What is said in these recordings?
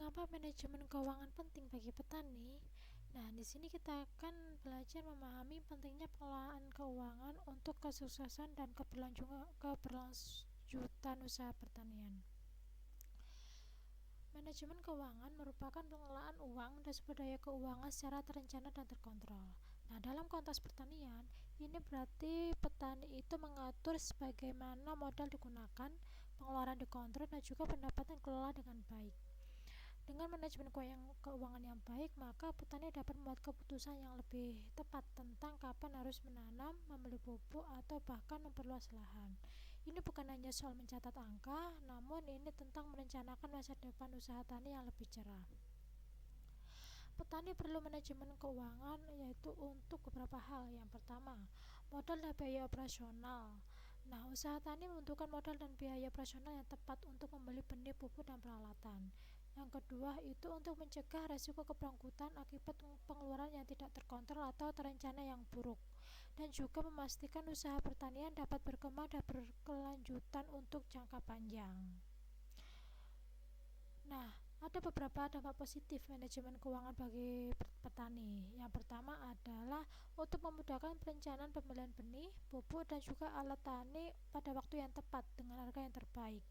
Mengapa manajemen keuangan penting bagi petani? Nah, di sini kita akan belajar memahami pentingnya pengelolaan keuangan untuk kesuksesan dan keberlanjutan usaha pertanian. Manajemen keuangan merupakan pengelolaan uang dan sumber daya keuangan secara terencana dan terkontrol. Nah, dalam konteks pertanian, ini berarti petani itu mengatur sebagaimana modal digunakan, pengeluaran dikontrol, dan juga pendapatan dikelola dengan baik. Dengan manajemen keuangan yang baik, maka petani dapat membuat keputusan yang lebih tepat tentang kapan harus menanam, membeli pupuk, atau bahkan memperluas lahan. Ini bukan hanya soal mencatat angka, namun ini tentang merencanakan masa depan usaha tani yang lebih cerah. Petani perlu manajemen keuangan yaitu untuk beberapa hal. Yang pertama, modal dan biaya operasional. Nah, usaha tani membutuhkan modal dan biaya operasional yang tepat untuk membeli benih, pupuk, dan peralatan. Yang kedua, itu untuk mencegah resiko keberangkutan akibat pengeluaran yang tidak terkontrol atau terencana yang buruk, dan juga memastikan usaha pertanian dapat berkembang dan berkelanjutan untuk jangka panjang. Nah, ada beberapa dampak positif manajemen keuangan bagi petani. Yang pertama adalah untuk memudahkan perencanaan pembelian benih, pupuk, dan juga alat tani pada waktu yang tepat dengan harga yang terbaik.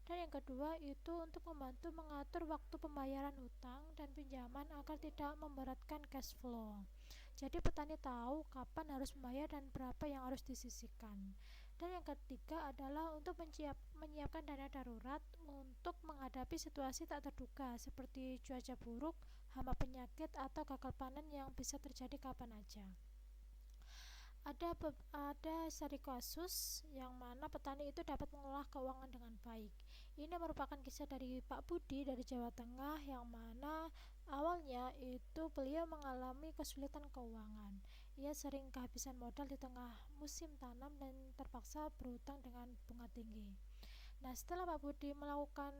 Dan yang kedua itu untuk membantu mengatur waktu pembayaran hutang dan pinjaman agar tidak memberatkan cash flow. Jadi petani tahu kapan harus membayar dan berapa yang harus disisihkan. Dan yang ketiga adalah untuk menyiapkan dana darurat untuk menghadapi situasi tak terduga seperti cuaca buruk, hama penyakit, atau gagal panen yang bisa terjadi kapan aja. Ada seri kasus yang mana petani itu dapat mengelola keuangan dengan baik. Ini merupakan kisah dari Pak Budi dari Jawa Tengah, yang mana awalnya itu beliau mengalami kesulitan keuangan. Ia sering kehabisan modal di tengah musim tanam dan terpaksa berhutang dengan bunga tinggi. Nah, setelah Pak Budi melakukan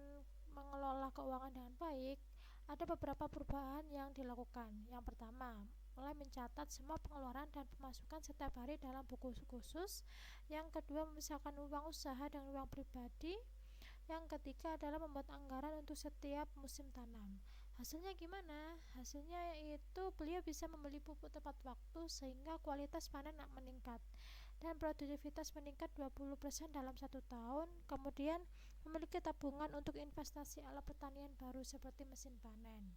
mengelola keuangan dengan baik, ada beberapa perubahan yang dilakukan. Yang pertama, mulai mencatat semua pengeluaran dan pemasukan setiap hari dalam buku khusus. Yang kedua, memisahkan uang usaha dan uang pribadi. Yang ketiga adalah membuat anggaran untuk setiap musim tanam. Hasilnya gimana? Hasilnya itu beliau bisa membeli pupuk tepat waktu sehingga kualitas panen meningkat dan produktivitas meningkat 20% dalam 1 tahun. Kemudian memiliki tabungan untuk investasi alat pertanian baru seperti mesin panen.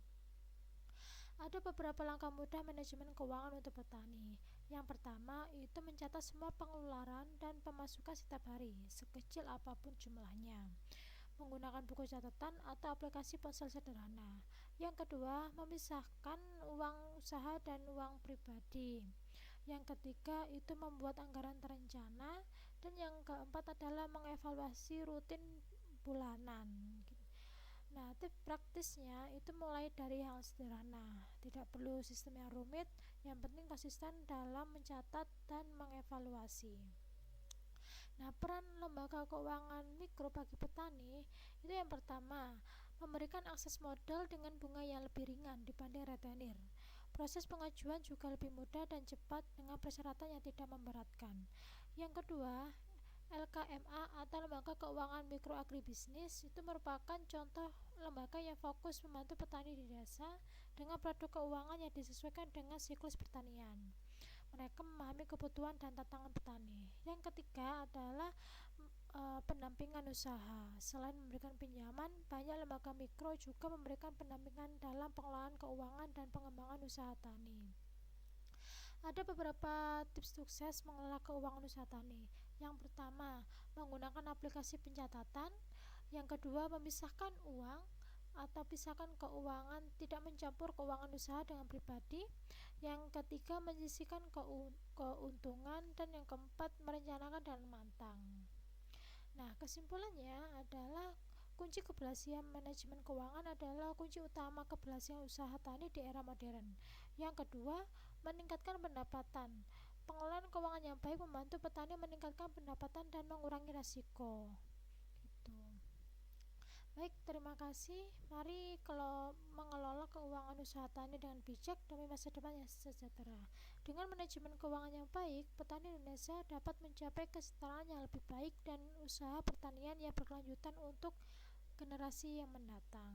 Ada beberapa langkah mudah manajemen keuangan untuk petani. Yang pertama, itu mencatat semua pengeluaran dan pemasukan setiap hari, sekecil apapun jumlahnya, menggunakan buku catatan atau aplikasi ponsel sederhana. Yang kedua, memisahkan uang usaha dan uang pribadi. Yang ketiga, itu membuat anggaran terencana. Dan yang keempat adalah mengevaluasi rutin bulanan. Nah, tips praktisnya itu mulai dari hal sederhana, tidak perlu sistem yang rumit, yang penting konsisten dalam mencatat dan mengevaluasi. Nah, peran lembaga keuangan mikro bagi petani itu yang pertama, memberikan akses modal dengan bunga yang lebih ringan dibanding retenir. Proses pengajuan juga lebih mudah dan cepat dengan persyaratan yang tidak memberatkan. Yang kedua, LKMA atau Lembaga Keuangan Mikro Agribisnis itu merupakan contoh lembaga yang fokus membantu petani di desa dengan produk keuangan yang disesuaikan dengan siklus pertanian. Mereka memahami kebutuhan dan tantangan petani. Yang ketiga adalah pendampingan usaha. Selain memberikan pinjaman, banyak lembaga mikro juga memberikan pendampingan dalam pengelolaan keuangan dan pengembangan usaha tani. Ada beberapa tips sukses mengelola keuangan usaha tani. Yang pertama, menggunakan aplikasi pencatatan. Yang kedua, memisahkan uang atau pisahkan keuangan, tidak mencampur keuangan usaha dengan pribadi. Yang ketiga, menyisihkan keuntungan. Dan yang keempat, merencanakan dan matang. Nah, kesimpulannya adalah kunci keberhasilan manajemen keuangan adalah kunci utama keberhasilan usaha tani di era modern. Yang kedua, meningkatkan pendapatan. Pengelolaan keuangan yang baik membantu petani meningkatkan pendapatan dan mengurangi risiko. Gitu. Baik, terima kasih. Mari kalau mengelola keuangan usaha tani dengan bijak demi masa depan yang sejahtera. Dengan manajemen keuangan yang baik, petani Indonesia dapat mencapai kesejahteraan yang lebih baik dan usaha pertanian yang berkelanjutan untuk generasi yang mendatang.